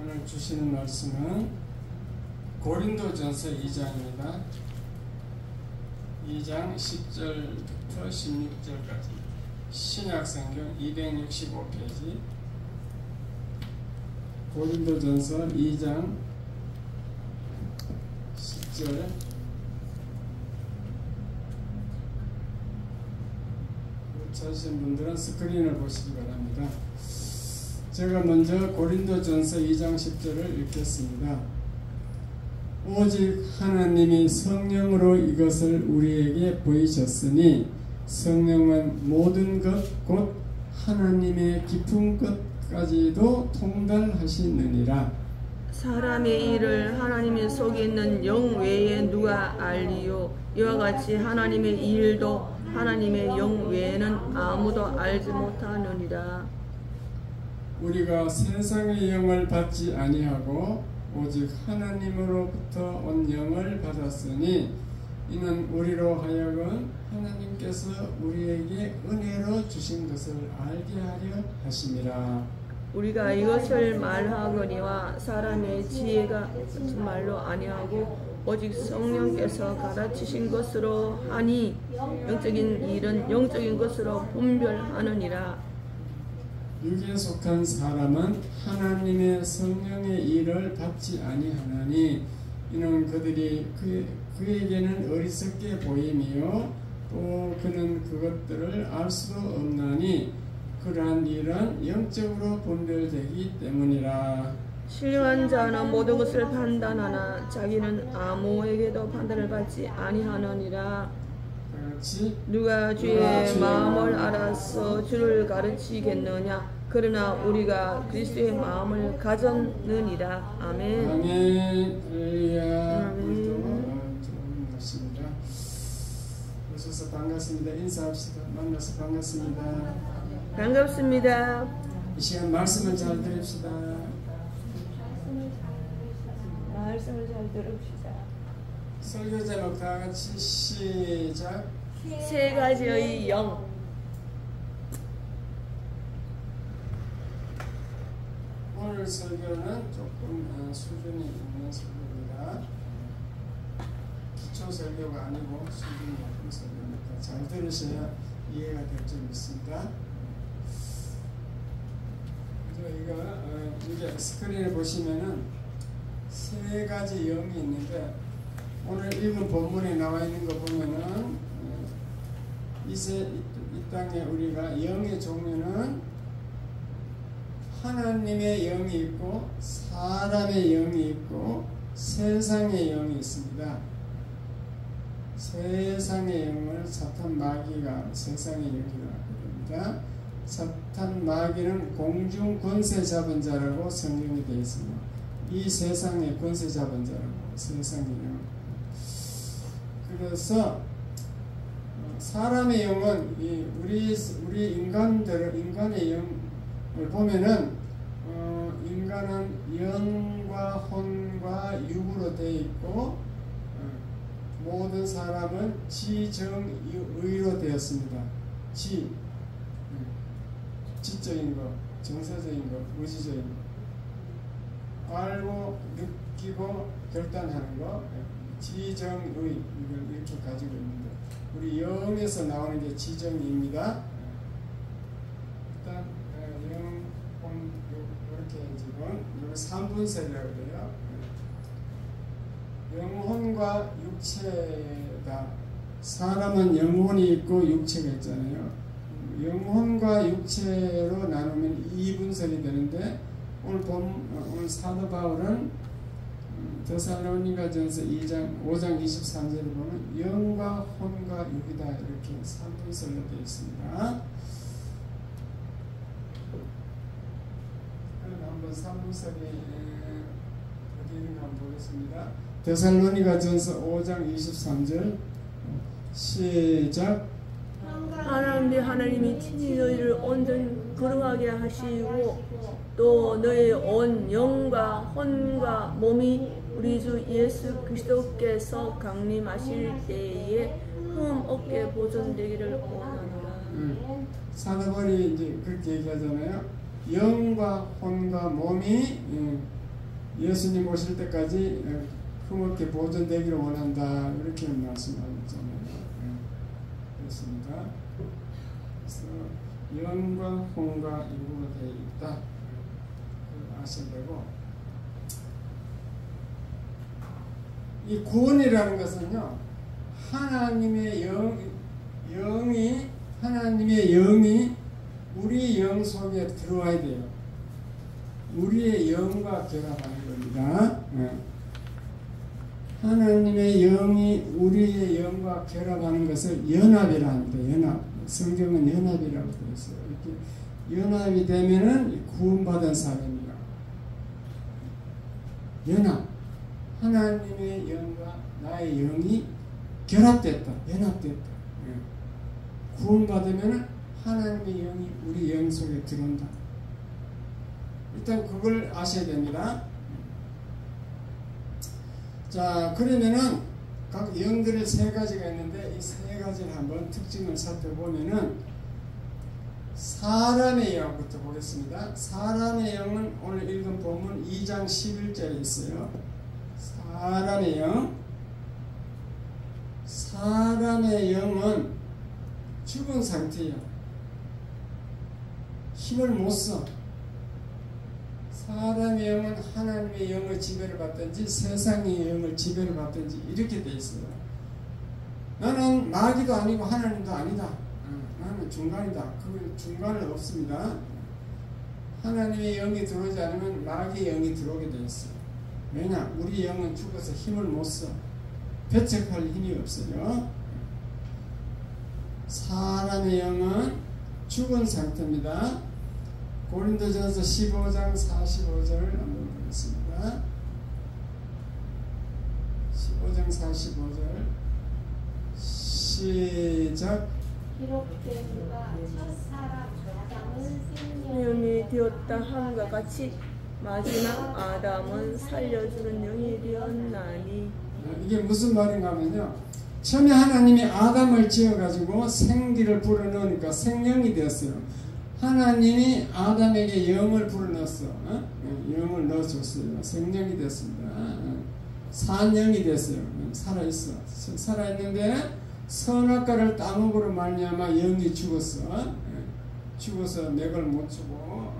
오늘 주시는 말씀은 고린도전서 2장입니다. 2장 10절부터 16절까지 신약성경 265페이지 고린도전서 2장 10절 찾으신 분들은 스크린을 보시기 바랍니다. 제가 먼저 고린도전서 2장 10절을 읽겠습니다. 오직 하나님이 성령으로 이것을 우리에게 보이셨으니 성령은 모든 것 곧 하나님의 깊은 것까지도 통달하시느니라. 사람의 일을 하나님의 속에 있는 영 외에 누가 알리요? 이와 같이 하나님의 일도 하나님의 영 외에는 아무도 알지 못하느니라. 우리가 세상의 영을 받지 아니하고 오직 하나님으로부터 온 영을 받았으니 이는 우리로 하여금 하나님께서 우리에게 은혜로 주신 것을 알게 하려 하심이라. 우리가 이것을 말하거니와 사람의 지혜가 말로 아니하고 오직 성령께서 가르치신 것으로 하니 영적인 일은 영적인 것으로 분별하느니라. 육에 속한 사람은 하나님의 성령의 일을 받지 아니하나니 이는 그들이 그에게는 어리석게 보임이요 또 그는 그것들을 알 수도 없나니 그러한 일은 영적으로 분별되기 때문이라. 신령한 자는 모든 것을 판단하나 자기는 아무에게도 판단을 받지 아니하느니라. 누가 주의 마음을 알아서 주를 가르치겠느냐? 그러나 우리가 그리스도의 마음을 가졌느니라. 아멘. 아멘. 할렐루야. 좋은 말씀입니다. 오셔서 반갑습니다. 인사합시다. 만나서 반갑습니다. 반갑습니다. 이 시간 말씀을 잘 들읍시다. 말씀을 잘 들읍시다. 설교 제목 다 같이 시작. 세 가지의 영. 오늘 설교는 조금 수준이 있는 설교입니다. 기초 설교가 아니고 수준이 높은 설교니까 잘 들으셔야 이해가 될 줄 믿습니다. 이게 스크린에 보시면은 세 가지 영이 있는데 오늘 읽은 본문에 나와 있는 거 보면은 이 땅에 우리가 영의 종류는 하나님의 영이 있고 사람의 영이 있고 세상의 영이 있습니다. 세상의 영을 사탄 마귀가 세상의 영이라고 합니다. 사탄 마귀는 공중 권세 잡은 자라고 성경이 되어 있습니다. 이 세상의 권세 잡은 자라고 세상의 영. 그래서 사람의 영은 우리 인간의 영을 보면은 인간은 영과 혼과 육으로 되어 있고 모든 사람은 지정의로 되었습니다. 지적인 것, 정서적인 것, 의지적인 것, 알고 느끼고 결단하는 것, 지정의 이걸 이렇게 가지고 있는데 우리 영에서 나오는 게 지정의입니다. 일단 영, 혼, 육 이렇게 지금 이걸 3분설이라고 그래요. 영혼과 육체다. 사람은 영혼이 있고 육체가 있잖아요. 영혼과 육체로 나누면 2분설이 되는데 오늘 사도 바울은 데살로니가전서 5장 23절을 보면 영과 혼과 육이다 이렇게 3분설로 되어 있습니다. 그럼 한번 3분설이 어디 있는가 한번 보겠습니다. 데살로니가전서 5장 23절 시작. 하나님이 친히 너희를 온전 거룩하게 하시고 또 너희 온 영과 혼과 몸이 우리 주 예수 그리스도께서 강림하실 때에 흠 없게 보존되기를 원하노라. 사도 바울이 이제 그렇게 얘기하잖아요. 영과 혼과 몸이 예수님 오실 때까지 흠없게 보존되기를 원한다 이렇게 말씀하고 있잖아요. 그렇습니다. 그래서 영과 혼과 일부가 되어 있다 아셔야 되고, 이 구원이라는 것은요 하나님의 영이 우리 영 속에 들어와야 돼요. 우리의 영과 결합하는 겁니다. 하나님의 영이 우리의 영과 결합하는 것을 연합이라 합니다. 연합. 성경은 연합이라고 되어 있어요. 이렇게 연합이 되면은 구원받은 사람입니다. 연합. 하나님의 영과 나의 영이 결합됐다. 연합됐다. 구원받으면은 하나님의 영이 우리 영 속에 들어온다. 일단 그걸 아셔야 됩니다. 자, 그러면은 각 영들의 세 가지가 있는데 이 세 가지를 한번 특징을 살펴보면은 사람의 영부터 보겠습니다. 사람의 영은 오늘 읽은 본문 2장 11절에 있어요. 사람의 영. 사람의 영은 죽은 상태예요. 힘을 못 써. 사람의 영은 하나님의 영의 지배를 받든지 세상의 영을 지배를 받든지 이렇게 돼 있어요. 나는 마귀도 아니고 하나님도 아니다. 나는 중간이다. 그 중간은 없습니다. 하나님의 영이 들어오지 않으면 마귀의 영이 들어오게 돼 있어요. 왜냐? 우리 영은 죽어서 힘을 못 써. 배척할 힘이 없어요. 사람의 영은 죽은 상태입니다. 고린도전서 15장 45절을 한번 보겠습니다. 15장 45절 시작. 기록되는가 첫사람 아담은 영이 되었다 함과 같이 마지막 아담은 살려주는 영이 되었나니. 이게 무슨 말인가 하면요, 처음에 하나님이 아담을 지어가지고 생기를 불어넣으니까 생명이 되었어요. 하나님이 아담에게 영을 불어넣었어. 영을 넣어줬어요. 생명이 됐습니다. 산영이 됐어요. 살아있어. 살아있는데 선악과를 따먹으로 말미암아 영이 죽었어. 죽어서 맥을 못 주고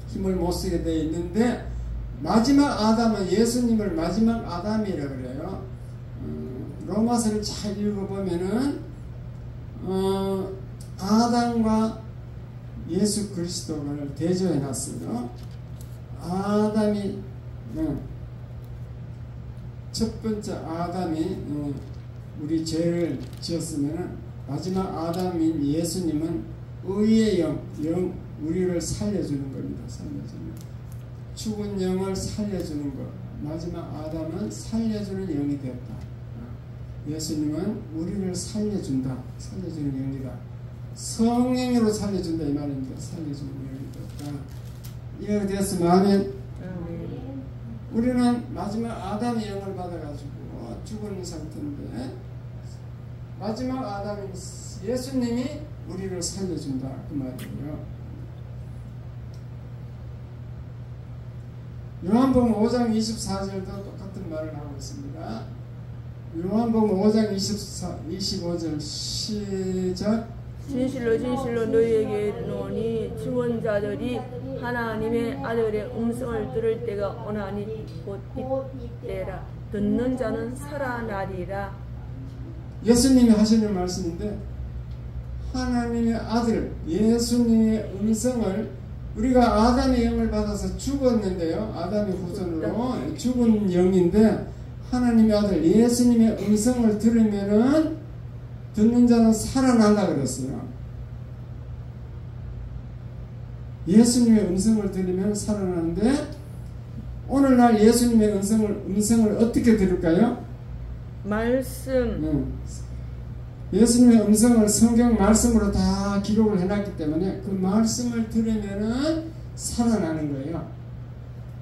힘을 못 쓰게 되어 있는데, 마지막 아담은 예수님을 마지막 아담이라 그래요. 로마서를 잘 읽어보면은 아담과 예수 그리스도를 대조해 놨어요. 아담이 첫 번째 아담이 우리 죄를 지었으면 마지막 아담인 예수님은 의의 영, 우리를 살려주는 겁니다. 살려주는 죽은 영을 살려주는 것. 마지막 아담은 살려주는 영이 되었다. 예수님은 우리를 살려준다. 살려주는 영이다. 성령으로 살려준다 이 말입니다. 살려주는 영이 되었다. 이해가 되었으면 아멘. 우리는 마지막 아담의 영을 받아가지고 죽은 상태인데, 마지막 아담인 예수님이 우리를 살려준다 그 말이에요. 요한복음 5장 24절도 똑같은 말을 하고 있습니다. 요한복음 5장 25절 시작. 진실로 진실로 너희에게 이르노니 죽은 자들이 하나님의 아들의 음성을 들을 때가 오나니 곧 이때라. 듣는 자는 살아나리라. 예수님이 하시는 말씀인데, 하나님의 아들 예수님의 음성을, 우리가 아담의 영을 받아서 죽었는데요, 아담의 후손으로 죽은 영인데 하나님의 아들 예수님의 음성을 들으면은 듣는 자는 살아난다 그랬어요. 예수님의 음성을 들으면 살아나는데, 오늘날 예수님의 음성을 어떻게 들을까요? 말씀. 예수님의 음성을 성경 말씀으로 다 기록을 해놨기 때문에 그 말씀을 들으면은 살아나는 거예요.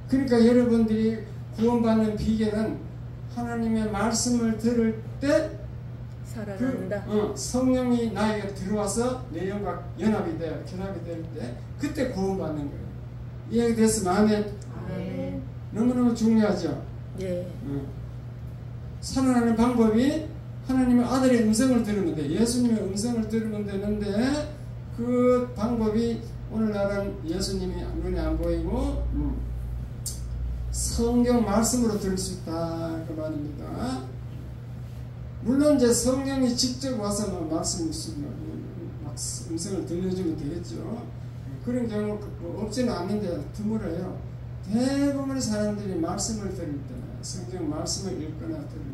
그러니까 여러분들이 구원받는 비결은 하나님의 말씀을 들을 때 살아난다. 성령이 나에게 들어와서 내 영과 연합이 돼요. 결합이 될 때 그때 구원받는 거예요. 이해가 됐으면 아멘. 너무너무 중요하죠. 예. 살아나는 방법이 하나님의 아들의 음성을 들으면 돼. 예수님의 음성을 들으면 되는데 그 방법이 오늘날은 예수님이 눈에 안 보이고 성경 말씀으로 들을 수 있다 그 말입니다. 물론 이제 성령이 직접 와서 음성을 들려주면 되겠죠. 그런 경우 없지는 않는데 드물어요. 대부분의 사람들이 말씀을 들을 때, 성경 말씀을 읽거나 들을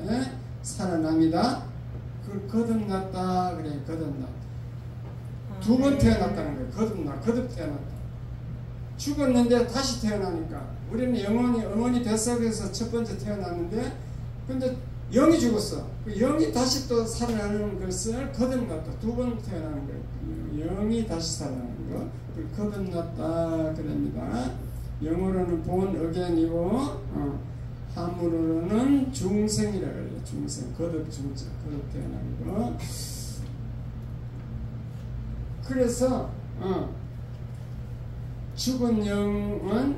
때 살아납니다. 그걸 거듭났다 그래. 거듭났다. 두 번 태어났다는 거예요. 거듭 태어났다. 죽었는데 다시 태어나니까 우리는 영원히 어머니 뱃속에서 첫 번째 태어났는데 근데 영이 죽었어. 그 영이 다시 또 살아나는 것을 거듭났다. 두 번 태어나는 거예요. 영이 다시 살아나는 거. 그걸 거듭났다 그럽니다. 영어로는 born again이고 한문으로는 중생이라 그래요. 중생. 거듭 중자. 거듭 태어나는 거. 그래서 죽은 영은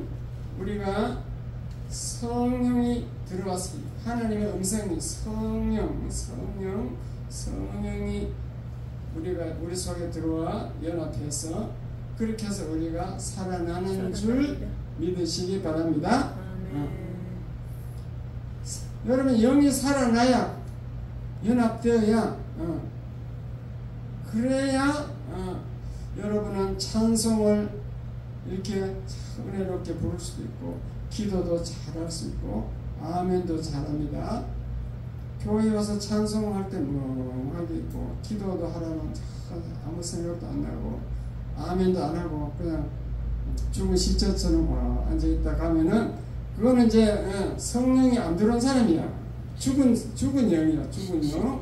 우리가 성령이 들어왔습니다. 하나님의 음성이 성령이 우리 속에 들어와 연합해서 그렇게 해서 우리가 살아나는 줄 믿으시기 바랍니다. 여러분 영이 살아나야 연합되어야 그래야 여러분은 찬송을 이렇게 은혜롭게 부를 수도 있고 기도도 잘할 수 있고 아멘도 잘합니다. 교회 와서 찬송할 때 멍하게 있고 기도도 하라면 아무 생각도 안 나고 아멘도 안 하고 그냥 죽은 시체처럼 앉아있다 가면은 그거는 이제 성령이 안 들어온 사람이야. 죽은 영이야. 죽은 영.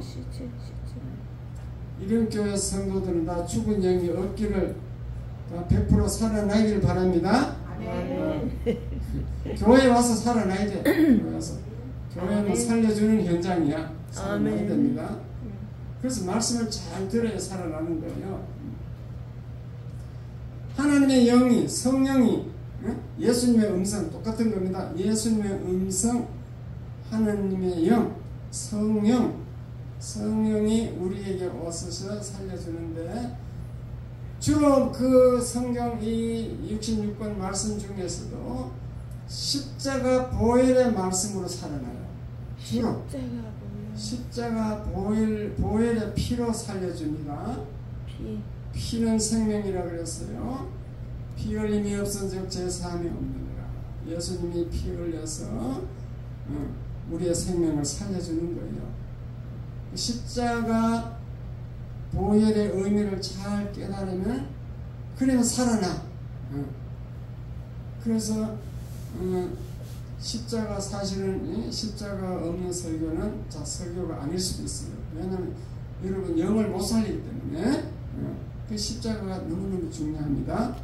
이런 교회 성도들은 다 죽은 영이 없기를 100% 살아나기를 바랍니다. 교회에 와서 살아나야 돼. 교회에 와서. 교회는 살려주는 현장이야. 살아나야 됩니다. 그래서 말씀을 잘 들어야 살아나는 거예요. 하나님의 영이 성령이 예수님의 음성 똑같은 겁니다. 예수님의 음성 하나님의 영 성령이 우리에게 오셔서 살려주는데 주로 그 성경 이 66권 말씀 중에서도 십자가 보혈의 말씀으로 살아나요. 주로 십자가 보혈의 피로 살려줍니다. 피는 생명이라 그랬어요. 피 흘림이 없은 즉 제사함이 없느니라. 예수님이 피 흘려서 우리의 생명을 살려주는 거예요. 십자가 보혈의 의미를 잘 깨달으면 그러면 살아나. 그래서 십자가 사실은 십자가 없는 설교는 설교가 아닐 수도 있어요. 왜냐하면 여러분 영을 못 살리기 때문에 그 십자가가 너무너무 중요합니다.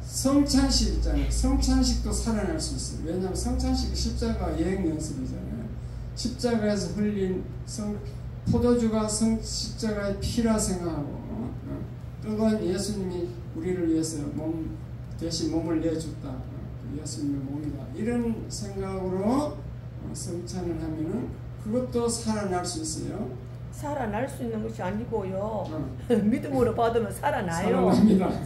성찬식 있잖아요. 성찬식도 살아날 수 있어요. 왜냐하면 성찬식이 십자가 예행 연습이잖아요. 십자가에서 흘린 포도주가 십자가의 피라 생각하고 뜨거운 예수님이 우리를 위해서 대신 몸을 내줬다. 예수님의 몸이다. 이런 생각으로 성찬을 하면은 그것도 살아날 수 있어요. 살아날 수 있는 것이 아니고요. 믿음으로 받으면 살아나요.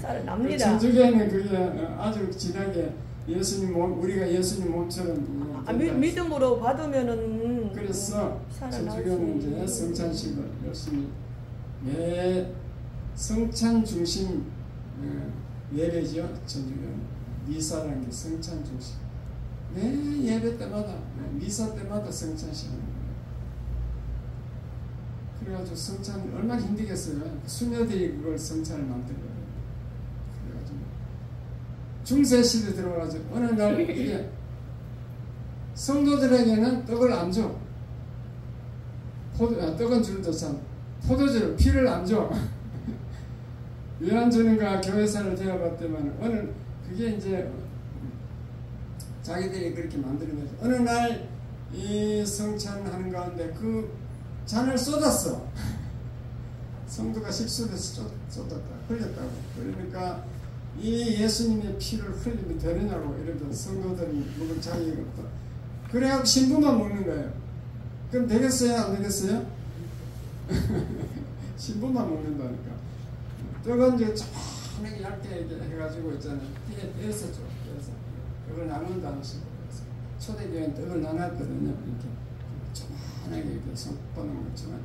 살아납니다. 저쪽에는 그게 아주 진하게 예수님 몸, 우리가 예수님 몸처럼 믿음으로 받으면은 그래서 저쪽에는 이제 성찬식을 열심히 매 성찬 중심 예배죠. 저쪽에는 미사라는 게 성찬 중심. 매 예배 때마다 미사 때마다 성찬식 하는 거예요. 그래가지고 성찬 얼마나 힘들겠어요. 수녀들이 그걸 성찬을 만들어요. 그래가지고 중세시대 들어가가지고 어느 날 이게 성도들에게는 떡을 안 줘. 떡은 줄도 참 포도주를 피를 안 줘. 왜 안 주는가 교회사를 되어봤더만 어느 그게 이제 자기들이 그렇게 만드는 거죠. 어느 날 이 성찬하는 가운데 그 잔을 쏟았어. 성도가 실수해서 쏟았다. 흘렸다고. 그러니까 이 예수님의 피를 흘리면 되느냐고 이러던 성도들이 먹을 자격이 없다. 그래갖고 신부만 먹는 거예요. 그럼 되겠어요? 안 되겠어요? 신부만 먹는다니까. 떡은 이제 조그맣게 얇게 해가지고 있잖아요. 떼서 줘. 떼서. 떡을 나눈다는 식으로 해서. 초대교회는 떡을 나눴거든요. 이렇게 조그맣게 이렇게 손바닥 것처럼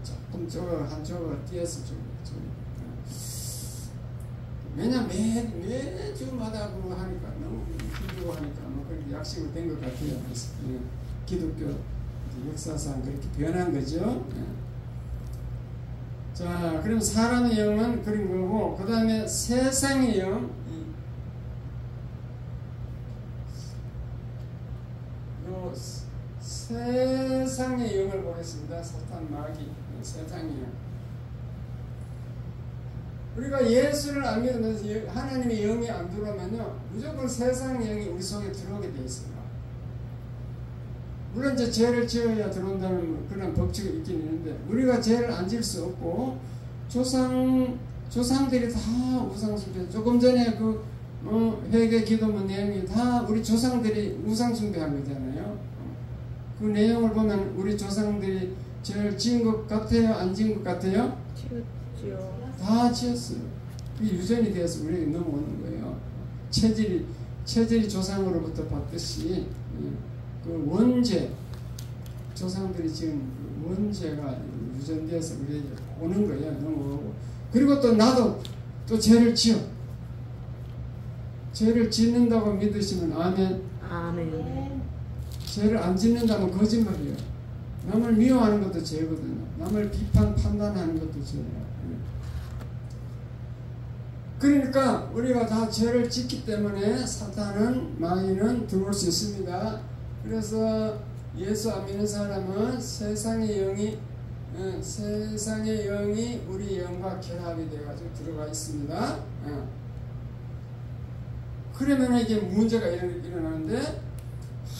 조금 조각 한 조각 띄어서 줘. 왜냐 매주마다 그거 하니까 너무 힘들고 하니까 뭐 그렇게 약식으로 된 것 같아요. 기독교 역사상 그렇게 변한 거죠. 자, 그럼 사람의 영은 그런 거고, 그 다음에 세상의 영, 요 세상의 영을 보겠습니다. 사탄 마귀, 세상의 영. 우리가 예수를 안 믿으면서 하나님의 영이 안 들어오면요, 무조건 세상의 영이 우리 속에 들어오게 돼 있습니다. 물론 이제 죄를 지어야 들어온다는 그런 법칙이 있긴 있는데, 우리가 죄를 안 지을 수 없고, 조상들이 다 우상숭배, 조금 전에 그 회개 기도문 내용이 다 우리 조상들이 우상숭배한 거잖아요. 그 내용을 보면 우리 조상들이 죄를 지은 것 같아요? 안 지은 것 같아요? 지었지요. 다 지었어요. 그게 유전이 되어서 우리에게 넘어오는 거예요. 체질이 조상으로부터 받듯이 그 원죄, 조상들이 지은 그 원죄가 유전되어서 우리에게 오는 거예요. 넘어오고. 그리고 또 나도 또 죄를 지어. 죄를 짓는다고 믿으시면 아멘. 아멘. 죄를 안 짓는다면 거짓말이에요. 남을 미워하는 것도 죄거든요. 남을 비판, 판단하는 것도 죄예요. 그러니까 우리가 다 죄를 짓기 때문에 사탄은, 마귀는 들어올 수 있습니다. 그래서 예수 안 믿는 사람은 세상의 영이 우리 영과 결합이 되어가지고 들어가 있습니다. 그러면 이게 문제가 일어나는데,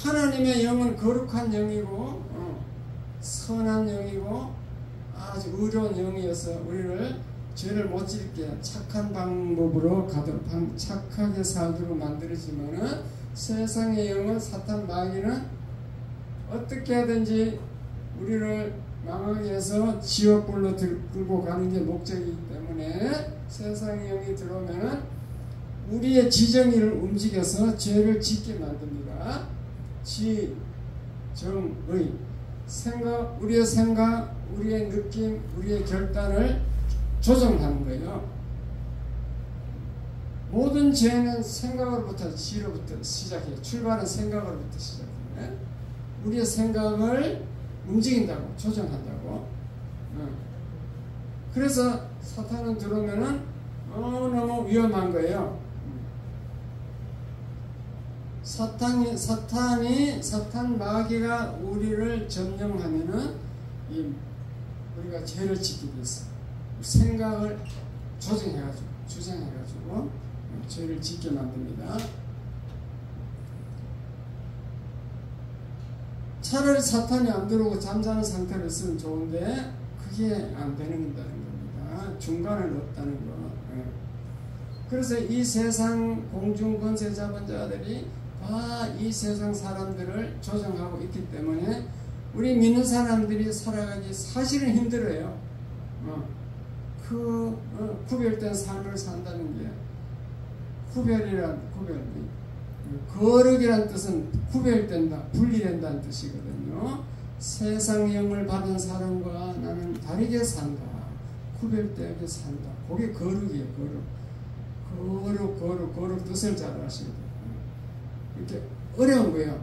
하나님의 영은 거룩한 영이고 선한 영이고 아주 의로운 영이어서 우리를 죄를 못 짓게 착한 방법으로 가도록 착하게 살도록 만들어지면은, 세상의 영은 사탄 마귀는 어떻게 하든지 우리를 망하게 해서 지옥불로 끌고 가는 게 목적이기 때문에, 세상의 영이 들어오면은 우리의 지정의를 움직여서 죄를 짓게 만듭니다. 지정의 생각, 우리의 생각, 우리의 느낌, 우리의 결단을 조정하는 거예요. 모든 죄는 생각으로부터, 지로부터 시작해요. 출발은 생각으로부터 시작해요. 우리의 생각을 움직인다고, 조정한다고. 그래서 사탄은 들어오면은 너무 위험한 거예요. 사탄 마귀가 우리를 점령하면은 우리가 죄를 짓게 됐어. 생각을 주장해가지고 죄를 짓게 만듭니다. 차라리 사탄이 안 들어오고 잠자는 상태로 있으면 좋은데, 그게 안 되는 겁니다. 중간은 없다는 거. 그래서 이 세상 공중 권세 잡은 자들이 다 이 세상 사람들을 조정하고 있기 때문에 우리 믿는 사람들이 살아가기 사실은 힘들어요. 구별된 삶을 산다는 게, 거룩이란 뜻은 구별된다, 분리된다는 뜻이거든요. 세상 영을 받은 사람과 나는 다르게 산다, 구별되게 산다. 그게 거룩이에요. 거룩 뜻을 잘 아셔야 돼요. 이렇게 어려운 거예요.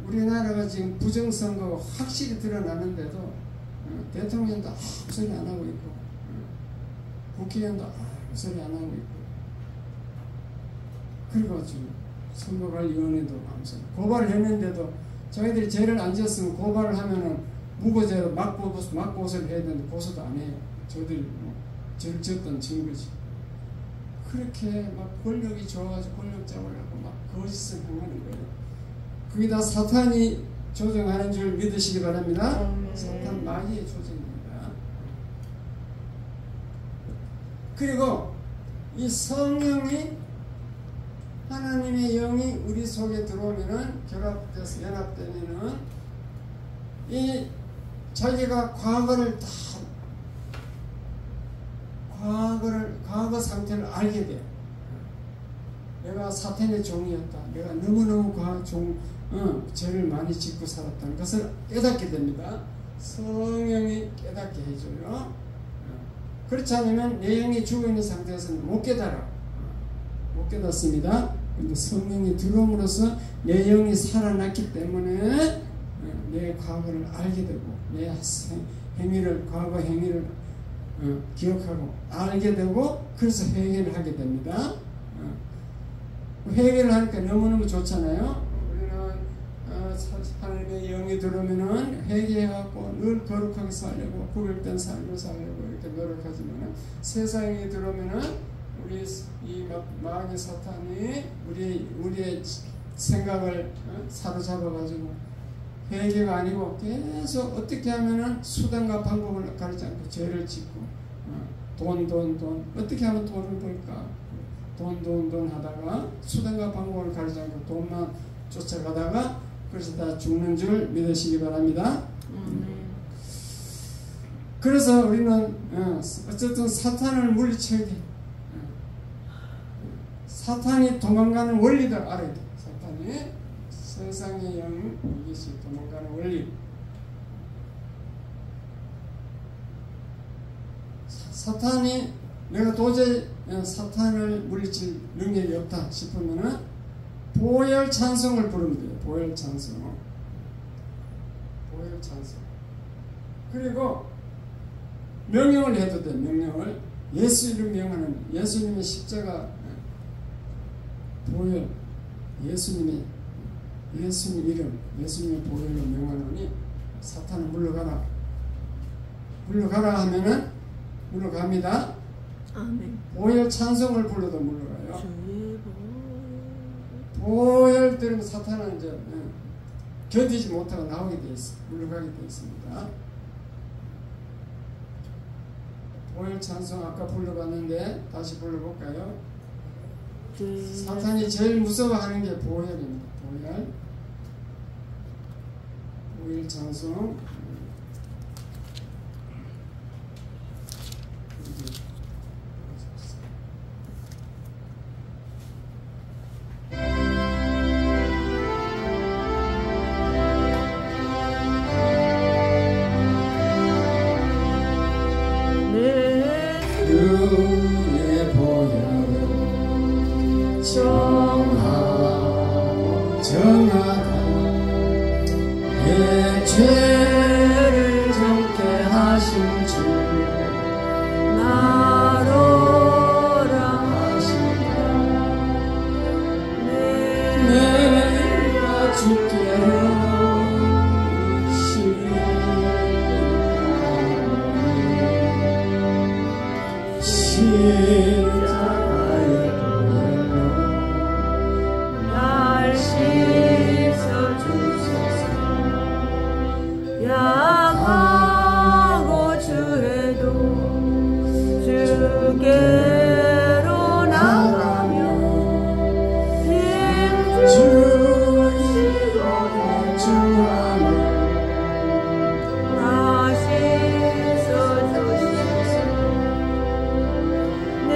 우리나라가 지금 부정선거가 확실히 드러나는데도 대통령도 아무 소리 안 하고 있고, 국회의원도 아무 소리 안 하고 있고, 그리고 지금 선거관리위원회도 아무 소리, 고발을 했는데도 자기들이 죄를 안 지었으면 고발을 하면은 무고죄로 막고소를 해야 되는데 고소도 안 해요. 저들이 죄를 지었던 증거지. 그렇게 막 권력이 좋아가지고 권력 잡으려고 막 거짓을 행하는 거예요. 그게 다 사탄이 조정하는 줄 믿으시기 바랍니다. 사탄 마귀의 조정입니다. 그리고 이 성령이 하나님의 영이 우리 속에 들어오면은 결합돼서 연합되면은 이 자기가 과거를 다 과거 상태를 알게 돼. 내가 사탄의 종이었다. 내가 너무너무 죄를 많이 짓고 살았다는 것을 깨닫게 됩니다. 성령이 깨닫게 해줘요. 그렇지 않으면 내 영이 죽어있는 상태에서는 못 깨달아. 못 깨닫습니다. 근데 성령이 들어옴으로써 내 영이 살아났기 때문에 내 과거를 알게 되고 내 과거 행위를 기억하고 알게 되고 그래서 회개를 하게 됩니다. 회개를 하니까 너무너무 좋잖아요. 우리는 하나님의 영이 들어오면은 회개해갖고 늘 거룩하게 살려고 구별된 삶을 살려고 이렇게 노력하지만 세상에 들어오면은 우리 이 마귀 사탄이 우리의 생각을 사로잡아가지고 회개가 아니고 계속 어떻게 하면은 수단과 방법을 가리지 않고 죄를 짓고 돈 어떻게 하면 돈을 벌까 돈 하다가 수단과 방법을 가리지 않고 돈만 쫓아가다가 그래서 다 죽는 줄 믿으시기 바랍니다. 그래서 우리는 어쨌든 사탄을 물리쳐야 돼. 사탄이 도망가는 원리도 알아야 돼. 사탄이 세상의 영 이것이 도망가는 원리. 사탄이 내가 도저히 사탄을 물리칠 능력이 없다 싶으면은 보혈 찬송을 부르면 돼요. 보혈 찬송. 그리고 명령을 해도 돼. 명령을 예수 이름 명하는 예수님의 십자가 보혈 예수님 이름 예수님의 보혈로 명하노니 사탄을 물러가라 하면은 물러갑니다. 아멘. 보혈 찬송을 불러도 물러가요. 보혈 들으면 사탄은 이제 견디지 못하고 나오게 돼 있어. 물러가게 돼 있습니다. 보혈 찬송 아까 불러봤는데 다시 불러볼까요? 사탄이 제일 무서워하는 게 보혈입니다. 보혈 찬송. 주의 보혈은 정하다 내 죄를 정케 하신 주 나로라 하시라 내가 주께로 십자가의 보혈로 날 씻어주소서 양하고 주에도 주께로 나가며 힘주시고 주함을 나 씻어주소서 내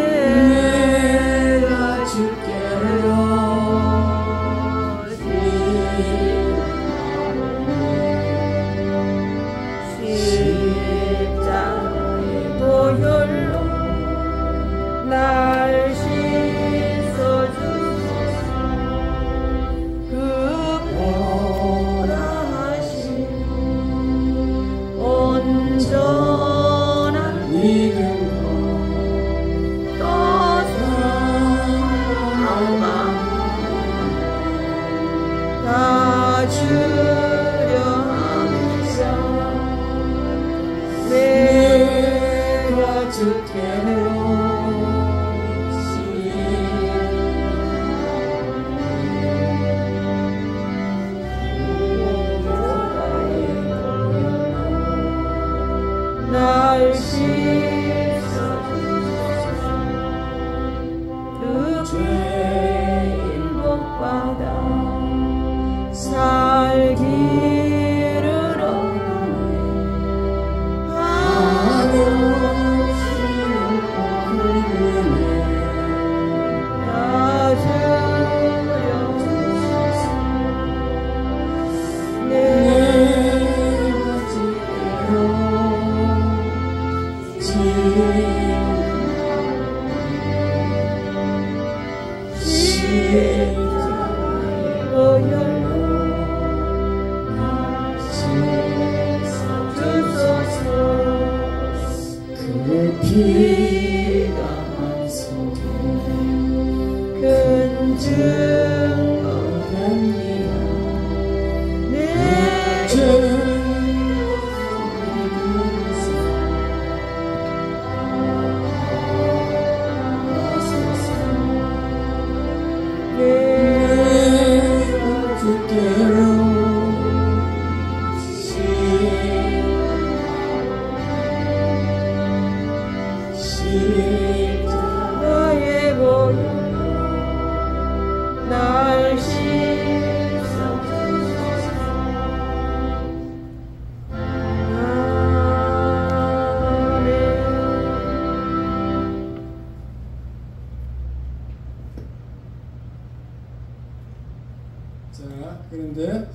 그런데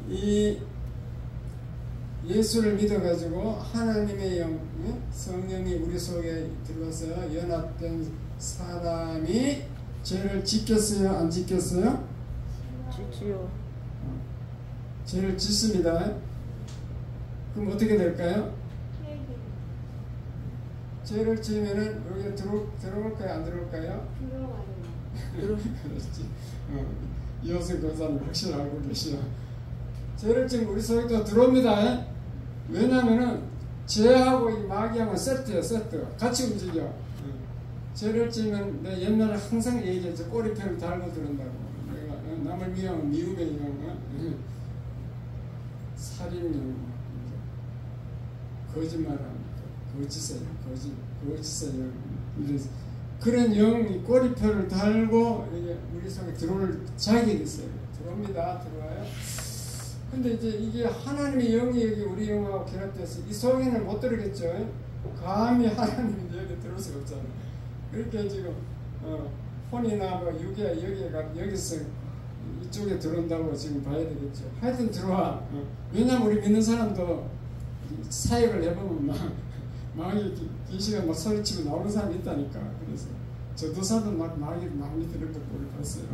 이 예수를 믿어가지고 하나님의 영, 성령이 우리 속에 들어와서 연합된 사람이 죄를 지켰어요? 안 지켰어요? 지지요. 죄를 짓습니다. 그럼 어떻게 될까요? 죄를 지으면은 여기에 들어올까요? 안 들어올까요? 그렇지. 이호승 권사님 확실히 알고 계시죠. 죄를 지금 우리 속에 또 들어옵니다. 왜냐면은 죄하고 이 마귀하고 세트야, 세트. 같이 움직여. 죄를 지으면 내 옛날에 항상 얘기했죠. 꼬리표를 달고 들은다고. 내가 남을 미워하면 미움의 영, 살인령, 거짓말하는 거짓의 영, 거짓의 영. 이래서 그런 영이 꼬리표를 달고 이게 우리 속에 들어올 자격이 있어요. 들어옵니다. 들어와요. 근데 이제 이게 하나님의 영이 여기 우리 영하고 결합돼서 이 속에는 못 들어겠죠. 감히 하나님이 여기 들어올 수가 없잖아요. 그렇게 지금 혼이나 뭐 육이야 여기서 이쪽에 들어온다고 지금 봐야 되겠죠. 하여튼 들어와. 왜냐면 우리 믿는 사람도 사역을 해보면 마귀 귀신가 막 소리치고 나오는 사람이 있다니까. 그래서 저도사도 막 마귀 많이 들은 걸 봤어요.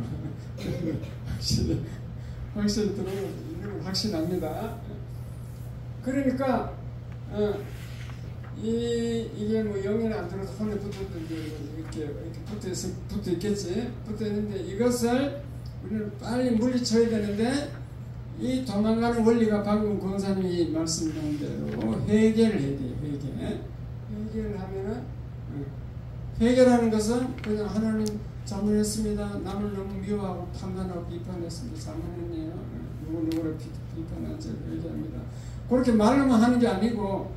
확실히 들어오는 건 확신합니다. 그러니까 이게 뭐 영에는 안 들어서 혼에 이렇게 붙어 있겠지. 붙어 있는데 이것을 우리는 빨리 물리쳐야 되는데 이 도망가는 원리가 방금 권사님이 말씀하신 대로 해결을 해야 돼요. 해결을 하면은 해결하는 것은 그냥 하나님 잘못했습니다. 남을 너무 미워하고 판단하고 비판했습니다. 잘못했네요. 누구를 비판한 죄를 얘기합니다. 그렇게 말로만 하는 게 아니고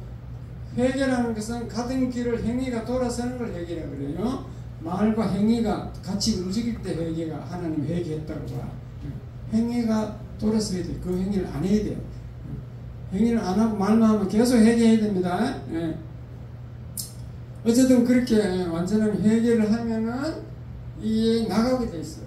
해결하는 것은 같은 길을 행위가 돌아서는 걸 해결이라고 그래요. 말과 행위가 같이 움직일 때 회개가 하나님 회개했다고 봐. 행위가 돌아서야 돼. 그 행위를 안 해야 돼요. 행위를 안 하고 말만 하면 계속 회개해야 됩니다. 어쨌든 그렇게 완전한 회개를 하면은 이게 나가게 돼 있어요.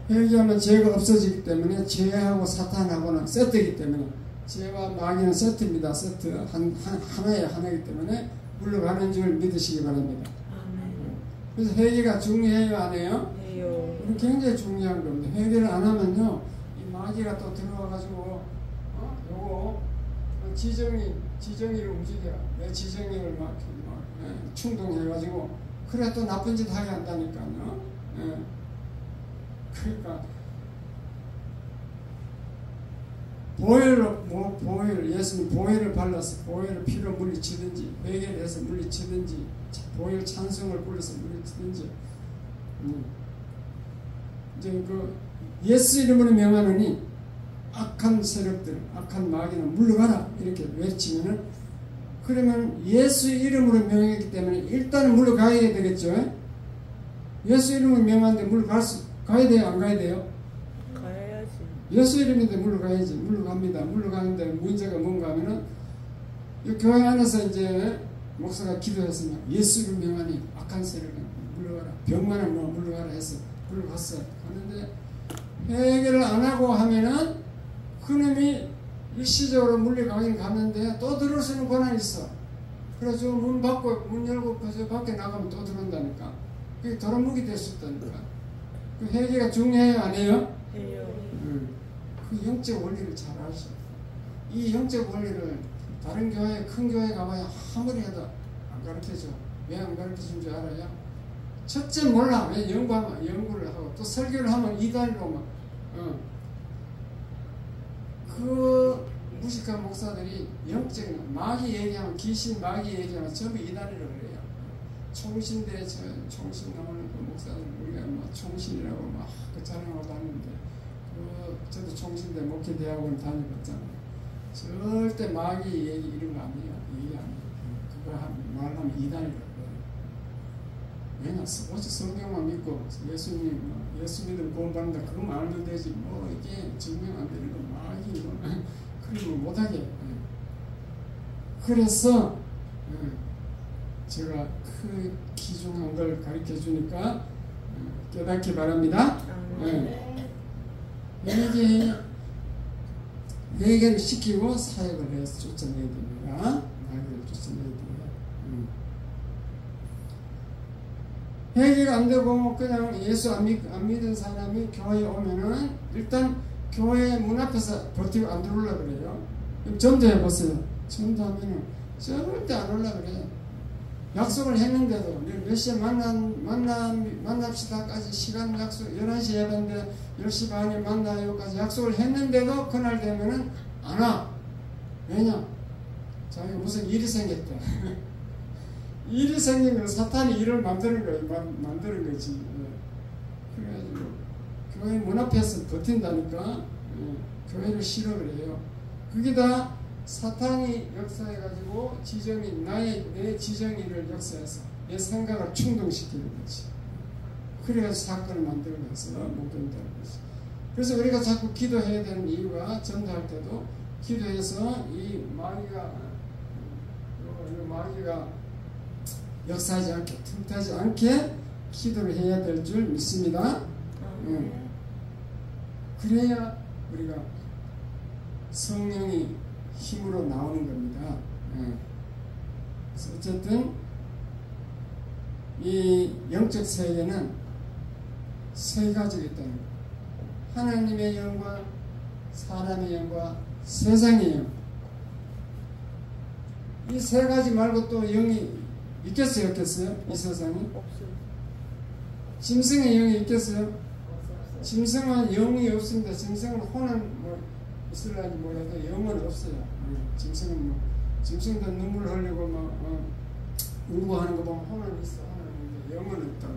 회개하면 죄가 없어지기 때문에 죄하고 사탄하고는 세트이기 때문에 죄와 마귀는 세트입니다. 세트 하나이기 때문에 물러가는 줄 믿으시기 바랍니다. 그래서 회개가 중요해요, 안 해요? 굉장히 중요한 겁니다. 회개를 안 하면요, 이 마귀가 또 들어와가지고 요거 지정이를 움직여. 내 지정이를 막 충동해가지고 그래 또 나쁜 짓 하게 한다니까요. 그러니까 보혈 예수님 보혈을 발라서 보혈을 피로 물리치든지 회개를 해서 물리치든지 보혈 찬송을 불러서 물리치든지 이제 그 예수 이름으로 명하느니 악한 세력들, 악한 마귀는 물러가라 이렇게 외치면은 그러면 예수 이름으로 명했기 때문에 일단은 물러가야 되겠죠. 예수 이름으로 명하는데 가야 돼요, 안 가야 돼요? 가야지. 예수 이름인데 물러갑니다. 물러가는데 문제가 뭔가 하면은 이 교회 안에서 이제 목사가 기도했으면 예수를 명하니 악한 세력을 물러가라, 병만은 뭐 물러가라 해서 물러갔어. 하는데 회개를 안 하고 하면은 그놈이 일시적으로 물려가긴 갔는데 또 들어올 수 있는 권한이 있어. 그래서 문 열고 그 밖에 나가면 또 들어온다니까. 그게 도란묵이 될 수 있다니까. 그 회개가 중요해요, 아니에요? 그 영적 원리를 잘 아셔. 이 영적 원리를 다른 교회, 큰 교회 가봐야 아무리 해도 안 가르쳐줘. 왜 안 가르쳐준 줄 알아요? 첫째 몰라. 왜 연구를 하고 또 설교를 하면 이단으로 막 그 무식한 목사들이 영적인 마귀 얘기하면, 귀신 마귀 얘기하면 전부 이단이라고 그래요. 총신대 총신 나오는 그 목사들 우리가 막 총신이라고 막 그 자랑하고 다니는데 저도 총신대 목회대학원 다녀봤잖아요. 절대 마귀 얘기 이런 거 아니에요. 얘기 아니에요. 그거 말하면 이단이라고 그래요. 왜냐? 어째 성경만 믿고 예수님 예수 믿으면 구원받는다 그거만 알면 되지 뭐 이게 증명 안 되는 거 마귀 뭐 그러면 못하게. 그래서 제가 그 귀중한 걸 가르쳐 주니까 깨닫기 바랍니다. 회개를 시키고 사역을 해서 쫓아내야 됩니다. 마귀를 쫓아내야 돼요. 회개가 안 되고 그냥 예수 안 믿은 사람이 교회에 오면은 일단 교회 문 앞에서 버티고 안 들어오려고 그래요. 그럼 전도해 보세요. 전도하면은 절대 안 올라 그래요. 약속을 했는데도 몇 시에 만납시다까지 시간 약속 11시에 예배인데 10시 반에 만나요까지 약속을 했는데도 그날 되면은 안 와. 왜냐? 자기가 무슨 일이 생겼대. 일이 생기면 사탄이 일을 만드는 거예요. 만드는 거지. 그래가지고 교회 문 앞에서 버틴다니까 교회를 싫어를 해요. 그게 다 사탄이 역사해가지고 내 지정의를 역사해서 내 생각을 충동시키는 거지. 그래서 사건을 만들어내서 못 된다는 거지. 그래서 우리가 자꾸 기도해야 되는 이유가 전도할 때도 기도해서 이 마귀가 역사하지 않게 틈타지 않게 기도를 해야 될 줄 믿습니다. 그래야 우리가 성령이 힘으로 나오는 겁니다. 그래서 어쨌든 이 영적 세계는 세 가지가 있다는 거예요. 하나님의 영과 사람의 영과 세상의 영. 이 세 가지 말고 또 영이 있겠어요? 없겠어요? 이 세상에? 없어요. 짐승의 영이 있겠어요? 짐승은 영이 없습니다. 짐승은 혼은 뭐 있을라지 몰라도 영은 없어요. 짐승도 눈물 흘리고 응고하는 거 보면 혼은 있어. 혼은 영은 없다고.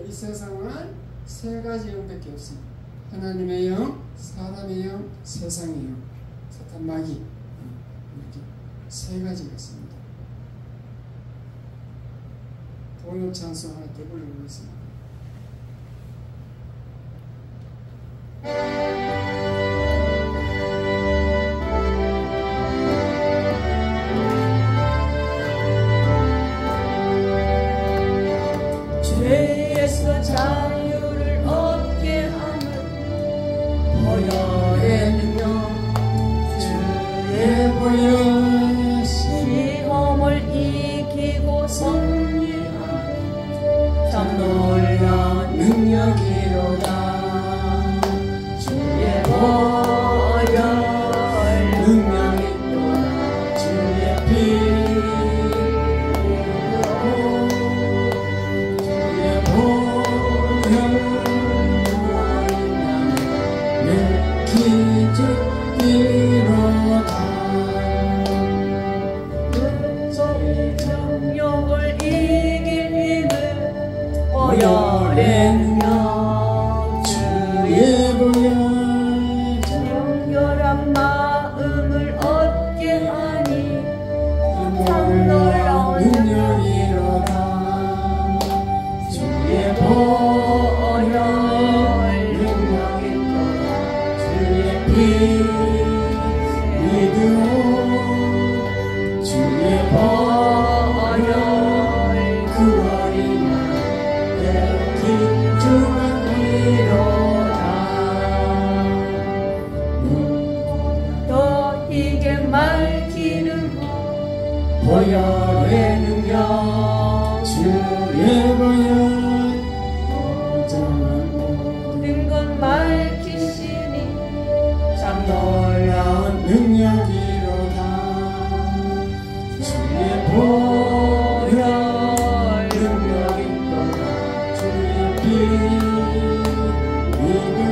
이 세상은 세 가지 영밖에 없습니다. 하나님의 영, 사람의 영, 세상의 영, 사탄 마귀. 이렇게 세 가지가 있습니다. 동요 찬송 하나 더 불러보겠습니다. 죄에서 자유를 얻게 하는 보혈의 능력 주의 보혈 시험을 이기고 승리하는 참 놀라운 능력이로다. 주의 보혈 능력이로다. 주의 보혈의 능력 주의 보혈 보장한 모든 것 밝히시니 참 놀라운 능력이로다. 주의 보혈 능력이로다. 주의 피 위로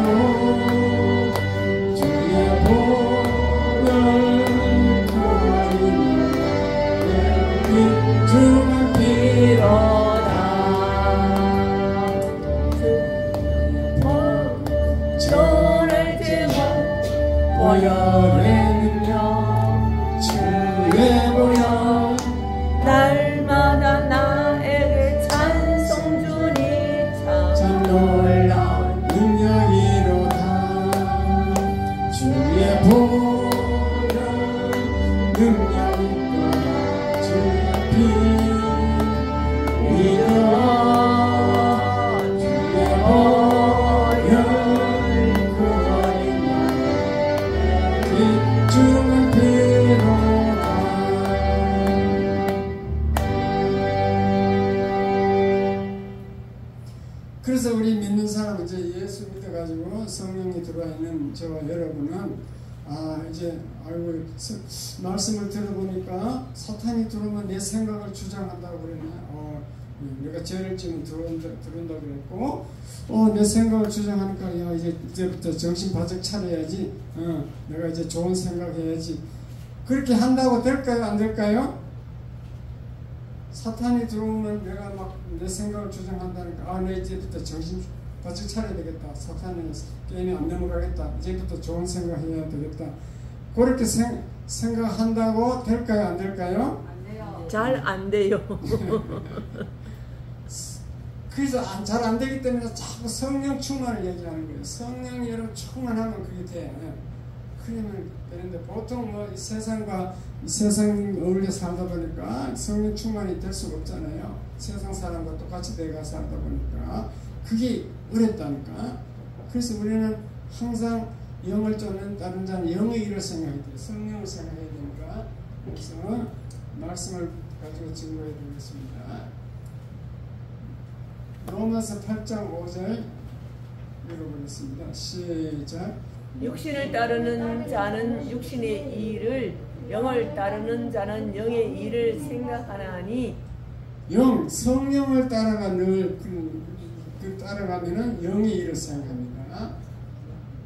주의 보혈 구원이로다. 주의 피로다. 저를 제물 보혈의 능력 주의 보혈 날마다 나에게 찬송 주니 참 놀라운 능력이로다. 주의 보혈 능력이로다. 주의 피 위로 주의 보혈 구원이로다. 주의 피로다. 그래서 우리 믿는 사람 이제 예수 믿어가지고 성령이 들어와 있는 저와 여러분은 이제 아이고 말씀을 들어보니까 사탄이 들어오면 내 생각을 주장한다고 그러네. 내가 죄를 지면 들어온다 그랬고 내 생각을 주장하니까 야 이제부터 정신 바짝 차려야지. 내가 이제 좋은 생각해야지. 그렇게 한다고 될까요? 안 될까요? 사탄이 들어오면 내가 막 내 생각을 주장한다니까 내 이제부터 정신 바짝 차려야 되겠다. 사탄의 게임에 안 넘어가겠다. 이제부터 좋은 생각해야 되겠다. 그렇게 생각한다고 될까요? 안 될까요? 잘 안 돼요. 그래서 잘 안 되기 때문에 자꾸 성령 충만을 얘기하는 거예요. 성령이 여러분 충만하면 그게 돼. 그러면 되는데 보통 뭐 이 세상과 이 세상 어울려 살다 보니까 성령 충만이 될 수가 없잖아요. 세상 사람과 똑같이 내가 살다 보니까 그게 어렵다니까. 그래서 우리는 항상 영을 쫓는 다른 자는 영의 일을 생각해야 돼요. 성령을 생각해야 되니까. 그래서 말씀을 가지고 증거해 드리겠습니다. 로마서 8장 5절 읽어보겠습니다. 시작. 육신을 따르는 자는 육신의 일을, 영을 따르는 자는 영의 일을 생각하나니. 성령을 따라가 늘 따라가면은 영의 일을 생각합니다.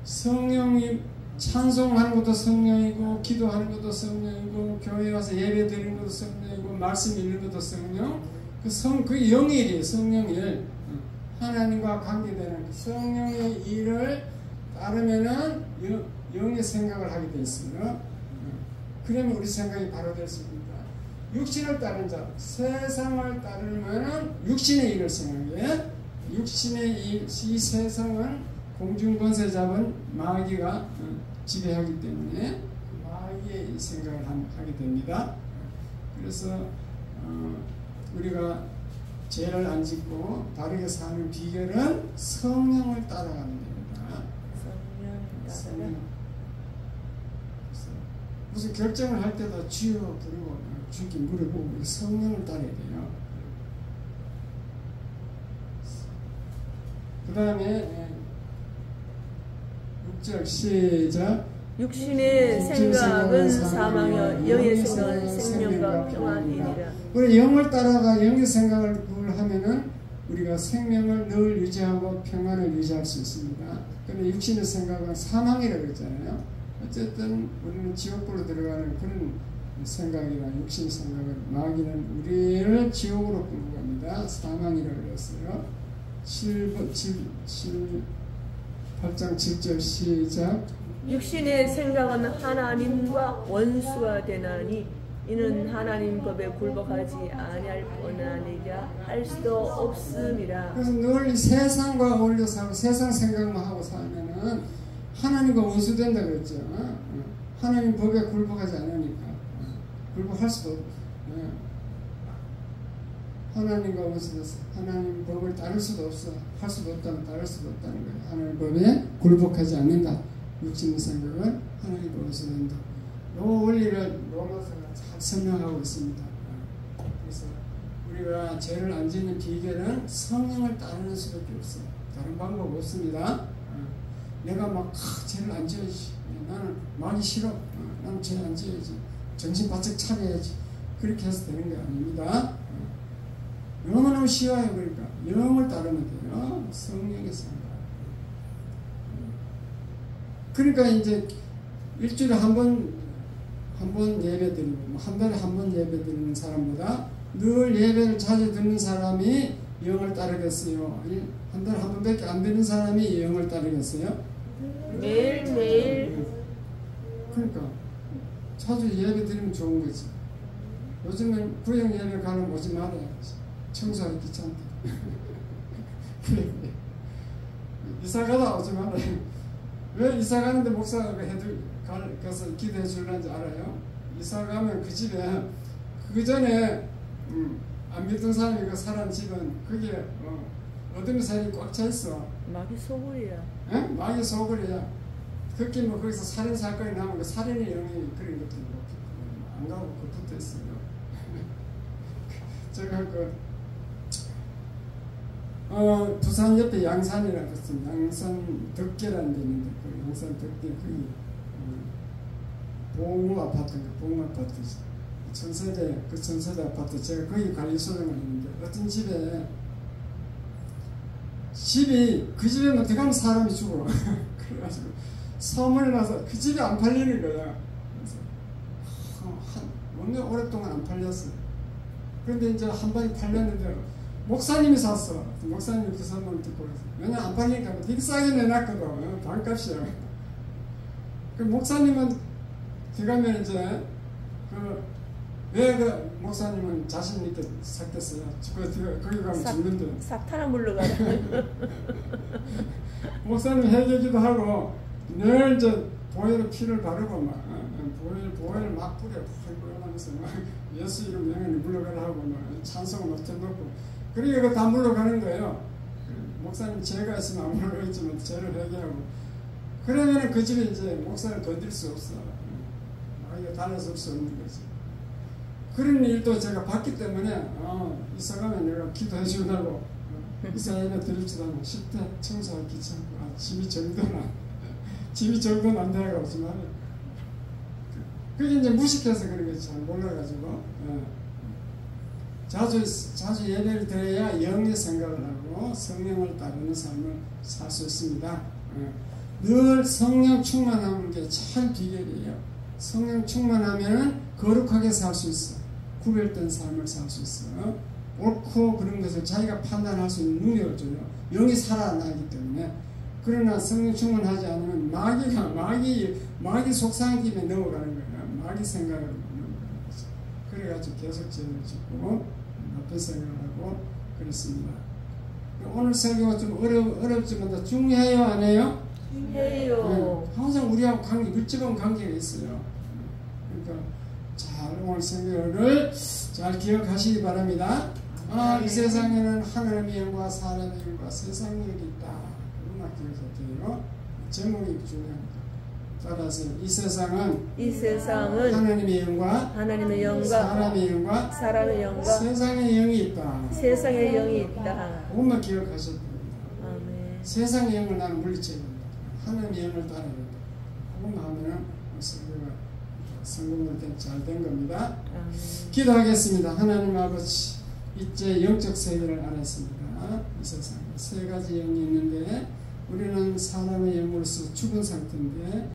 성령이 찬송하는 것도 성령이고, 기도하는 것도 성령이고, 교회 와서 예배 드리는 것도 성령이고, 말씀 읽는 것도 성령. 그 영의 일이에요. 성령의 일. 하나님과 관계되는 성령의 일을 따르면은 영의 생각을 하게 돼 있어요. 그러면 우리 생각이 바로 될 수 있습니다. 육신을 따르는 자, 세상을 따르면은 육신의 일을 생각해. 육신의 일, 이 세상은 공중권세 잡은 마귀가 지배하기 때문에 마귀의 생각을 하게 됩니다. 그래서 우리가 죄를 안 짓고 바르게 사는 비결은 성령을 따라가는 겁니다. 성령. 무슨 결정을 할 때도 주여 부르고 주께 물어보고 성령을 따라야 돼요. 그 다음에 6절 시작. 육신의 생각은 사망이요 영의 생각은 생명과 평안이니라. 우리 영을 따라가 영의 생각을 하면은 우리가 생명을 늘 유지하고 평안을 유지할 수 있습니다. 그런데 육신의 생각은 사망이라고 했잖아요. 어쨌든 우리는 지옥불로 들어가는 그런 생각이나 육신 생각을 마귀는 우리를 지옥으로 끌고 갑니다. 사망이라고 그랬어요. 8장 7절 시작. 육신의 생각은 하나님과 원수가 되나니 이는 하나님 법에 굴복하지 아니할 뿐아니라 할 수도 없음이라. 그래서 늘 세상과 어울려 살고 세상 생각만 하고 살면은 하나님과 원수 된다 그랬죠. 하나님 법에 굴복하지 않으니까 굴복할 수도 없고 하나님과 원수돼서 하나님 법을 따를 수도 없어. 할 수도 없다면 따를 수도 없다는 거예요. 하나님 법에 굴복하지 않는다. 육신의 생각은 하나님과 원수된다. 이 원리를 로마서가 잘 설명하고 있습니다. 그래서 우리가 죄를 안 짓는 비결은 성령을 따르는 수밖에 없어요. 다른 방법 없습니다. 내가 막 죄를 안 지어야지. 나는 마귀 싫어. 나는 죄 안 지어야지. 정신 바짝 차려야지. 그렇게 해서 되는 게 아닙니다. 너무너무 쉬워요. 그러니까 영을 따르면 돼요. 성령에서. 그러니까 이제 일주일에 한 번 예배 드리고 한 달에 한 번 예배 드리는 사람보다 늘 예배를 자주 듣는 사람이 영을 따르겠어요? 한 달에 한 번밖에 안 드리는 사람이 영을 따르겠어요? 매일. 그러니까 자주 예배 드리면 좋은 거지. 요즘은 구역 예배 가는 오지 말아야지. 청소하기 귀찮다. 이사 가다 오지 말아요. 왜 이사 가는데 목사가 가서 기도해 주려는지 알아요? 이사 가면 그 집에 그 전에 안 믿던 사람이 그 살았는 집은 그게 어둠의 살이 꽉 차 있어. 마귀 소굴이야. 에? 마귀 소굴이야. 특히 뭐 거기서 살인 사건이 나면 그 살인의 영이 그런 것들이 안 가고 그 붙어 있어요. 제가 부산 옆에 양산이라고 있습니다. 양산 덕계라는 데 있는데 그 양산 덕계 거기 봉우 아파트인가 봉우 아파트지. 전세대 그 전세대 아파트 제가 거기 관리소장을 했는데 어떤 집이 그 집에만 들어가면 사람이 죽어. 그래가지고 소문이 나서 그 집이 안 팔리는 거야. 그래서 한 오랫동안 안 팔렸어. 그런데 이제 한 번에 팔렸는데 목사님이 샀어. 목사님이 그 소문을 듣고 그래서 왜냐 안 팔리니까 되게 싸게 내놨거든. 반값이야. 그 목사님은 들어가면 이제 왜 그 목사님은 자신 있게 샀겠어요? 거기 가면 죽는데. 사탄아 물러가라. 목사님 해결기도 하고 늘 이제 보혈의 피를 바르고 막 보혈 막 뿌려하면서 예수 이름 명예를 물러가라 하고 막 찬송을 막 틀어놓고 그러니까 다 물러가는 거예요. 목사님 죄가 있으면 안 물러가겠지만 죄를 회개하고 그러면 그 집에 이제 목사를 건들 수 없어. 이거 달라서 수 없는 거지. 그런 일도 제가 봤기 때문에 이사가면 내가 기도해 주려고 이사가면 드립지도 않고 10대 청소하기 귀찮고 집이 정돈 안 돼가지고 오지 말아요. 그게 이제 무식해서 그런 거지. 잘 몰라가지고 자주 예배를 드려야 영의 생각을 하고 성령을 따르는 삶을 살 수 있습니다. 늘 성령 충만하는 게 참 비결이에요. 성령 충만하면 거룩하게 살 수 있어. 구별된 삶을 살 수 있어. 옳고 그런 것을 자기가 판단할 수 있는 능력을 줘요. 영이 살아나기 때문에. 그러나 성령 충만하지 않으면 마귀 속삭임에 넘어가는 거예요. 마귀 생각을 넘어가는 거죠. 그래가지고 계속 죄를 짓고 나쁜 생각을 하고 그렇습니다. 오늘 설교가 좀 어렵지만 더 중요해요, 안 해요? 해요. 항상 우리하고 밀접한 관계가 있어요. 그러니까 잘 오늘 설교를 잘 기억하시기 바랍니다. 이 세상에는 하나님의 영과 사람의 영과 세상의 영이 있다. 그것만 기억해야 돼요. 제목이 중요합니다. 따라서 이 세상은 하나님의 영과 사람의 영과 세상의 영이 있다. 세상의 영이 있다. 그것만 기억하셔야 됩니다. 아멘. 세상의 영을 나는 물리쳐야 됩니다. 하나님의 영을 따라야 됩니다. 그것만 하면 설교가 성공으로 잘 된 겁니다. 기도하겠습니다. 하나님 아버지, 이제 영적 세계를 알았습니다. 이 세상에 세 가지 영이 있는데 우리는 사람의 영으로서 죽은 상태인데